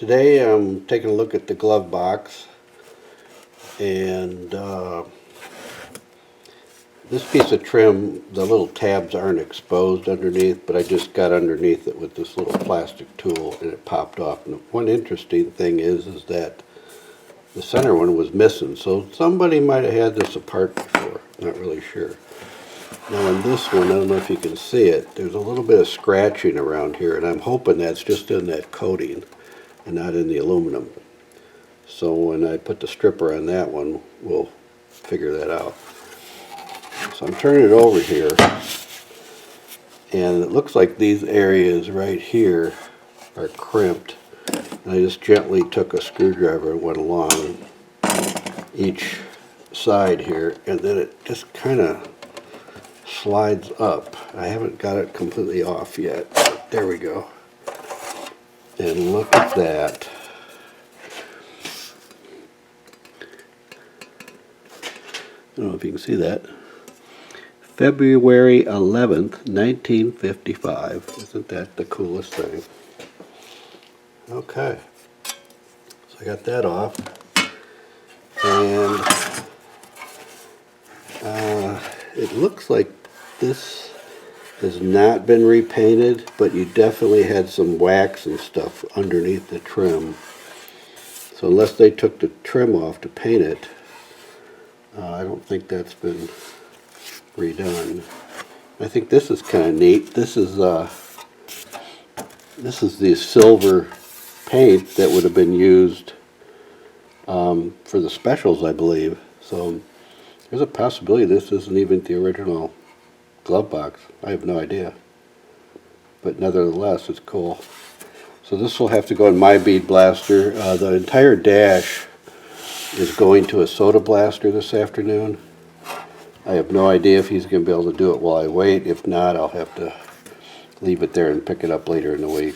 Today I'm taking a look at the glove box, and this piece of trim, the little tabs aren't exposed underneath, but I just got underneath it with this little plastic tool and it popped off. And one interesting thing is that the center one was missing, so somebody might have had this apart before, not really sure. Now in this one, I don't know if you can see it, there's a little bit of scratching around here, and I'm hoping that's just in that coating and not in the aluminum. So when I put the stripper on that one, we'll figure that out. So I'm turning it over here, and it looks like these areas right here are crimped. And I just gently took a screwdriver and went along each side here, and then it just kind of slides up. I haven't got it completely off yet. There we go. And look at that. I don't know if you can see that. February 11th, 1955. Isn't that the coolest thing? Okay. So I got that off. And it looks like this has not been repainted, but you definitely had some wax and stuff underneath the trim. So unless they took the trim off to paint it, I don't think that's been redone. I think this is kind of neat. This is the silver paint that would have been used for the specials, I believe. So there's a possibility this isn't even the original glove box. I have no idea, but nevertheless it's cool. So this will have to go in my bead blaster. The entire dash is going to a soda blaster this afternoon. I have no idea if he's going to be able to do it while I wait. If not, I'll have to leave it there and pick it up later in the week,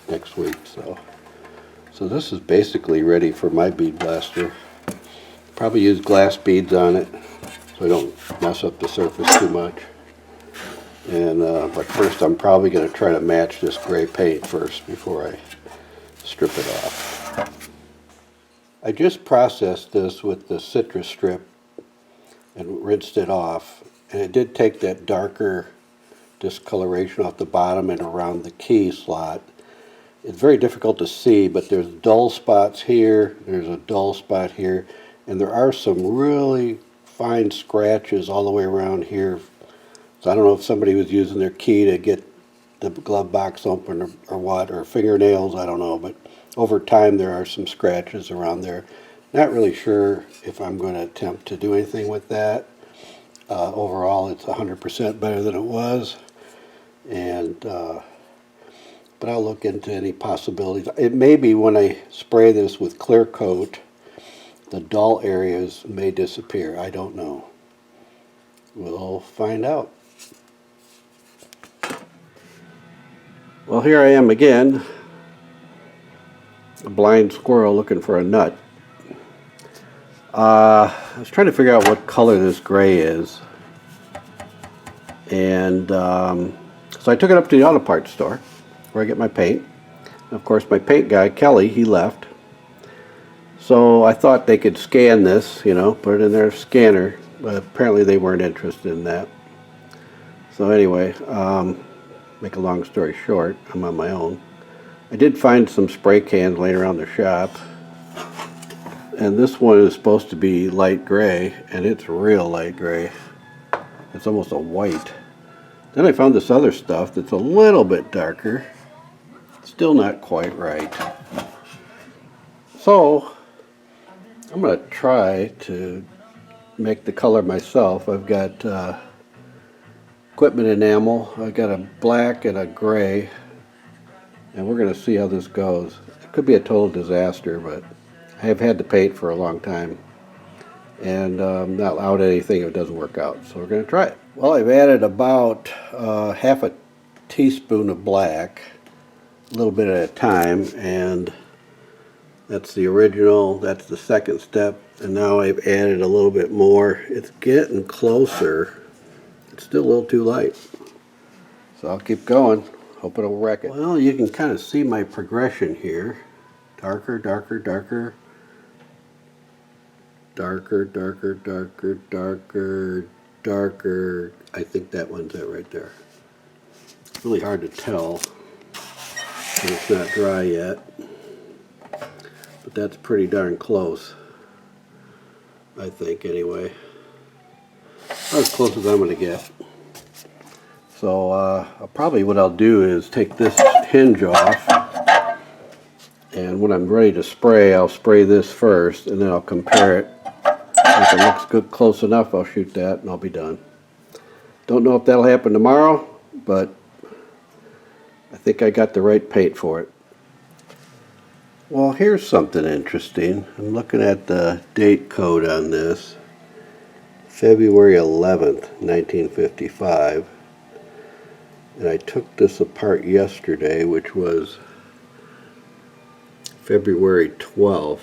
next week. So this is basically ready for my bead blaster. Probably use glass beads on it so I don't mess up the surface too much. And but first I'm probably going to try to match this gray paint first before I strip it off. I just processed this with the citrus strip and rinsed it off, and it did take that darker discoloration off the bottom and around the key slot. It's very difficult to see, but there's dull spots here, there's a dull spot here, and there are some really fine scratches all the way around here. So I don't know if somebody was using their key to get the glove box open or what, or fingernails, I don't know, but over time there are some scratches around there. Not really sure if I'm going to attempt to do anything with that. Overall, it's 100% better than it was, and but I'll look into any possibilities. It may be when I spray this with clear coat, the dull areas may disappear. I don't know. We'll find out. Well, here I am again, a blind squirrel looking for a nut. I was trying to figure out what color this gray is, and so I took it up to the auto parts store where I get my paint. And of course, my paint guy, Kelly, he left. So I thought they could scan this, you know, put it in their scanner, but apparently they weren't interested in that. So anyway, make a long story short, I'm on my own. I did find some spray cans laying around the shop, and this one is supposed to be light gray, and it's real light gray. It's almost a white. Then I found this other stuff that's a little bit darker. Still not quite right. So I'm going to try to make the color myself. I've got equipment enamel. I've got a black and a gray, and we're going to see how this goes. It could be a total disaster, but I have had to paint for a long time, and not out anything if it doesn't work out. So we're going to try it. Well, I've added about half a teaspoon of black, a little bit at a time, and that's the original, that's the second step, and now I've added a little bit more. It's getting closer. It's still a little too light. So I'll keep going. Hope it'll wreck it. Well, you can kind of see my progression here. Darker, darker, darker. Darker, darker, darker, darker, darker. I think that one's it right there. It's really hard to tell. And it's not dry yet. But that's pretty darn close. I think, anyway. As close as I'm going to get. So probably what I'll do is take this hinge off, and when I'm ready to spray, I'll spray this first, and then I'll compare it. If it looks good, close enough, I'll shoot that, and I'll be done. Don't know if that'll happen tomorrow, but I think I got the right paint for it. Well, here's something interesting. I'm looking at the date code on this. February 11th, 1955. And I took this apart yesterday, which was February 12th.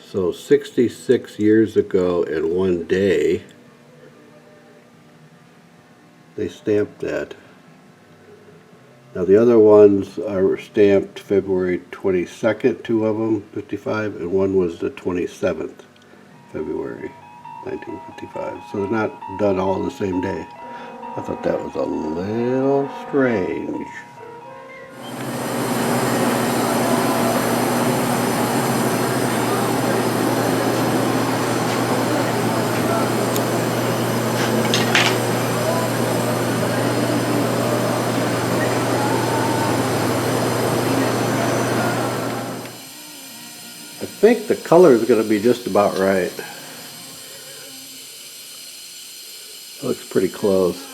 So 66 years ago and one day, they stamped that. Now the other ones are stamped February 22nd, two of them, 55, and one was the 27th, February 1955. So they're not done all the same day. I thought that was a little strange. I think the color is going to be just about right. Looks pretty close.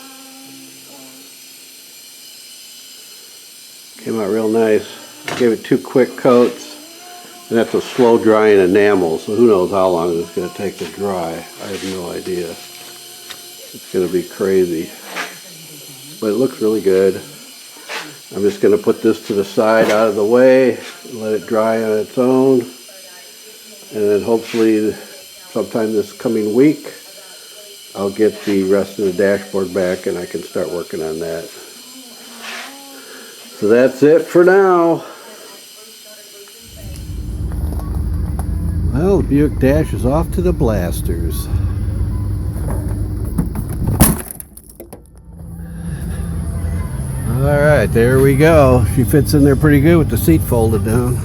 Came out real nice. I gave it 2 quick coats, and that's a slow drying enamel, so who knows how long it's going to take to dry. I have no idea. It's going to be crazy. But it looks really good. I'm just going to put this to the side out of the way and let it dry on its own. And then hopefully sometime this coming week I'll get the rest of the dashboard back and I can start working on that. So that's it for now. Well, the Buick Dash is off to the blasters. Alright, there we go. She fits in there pretty good with the seat folded down.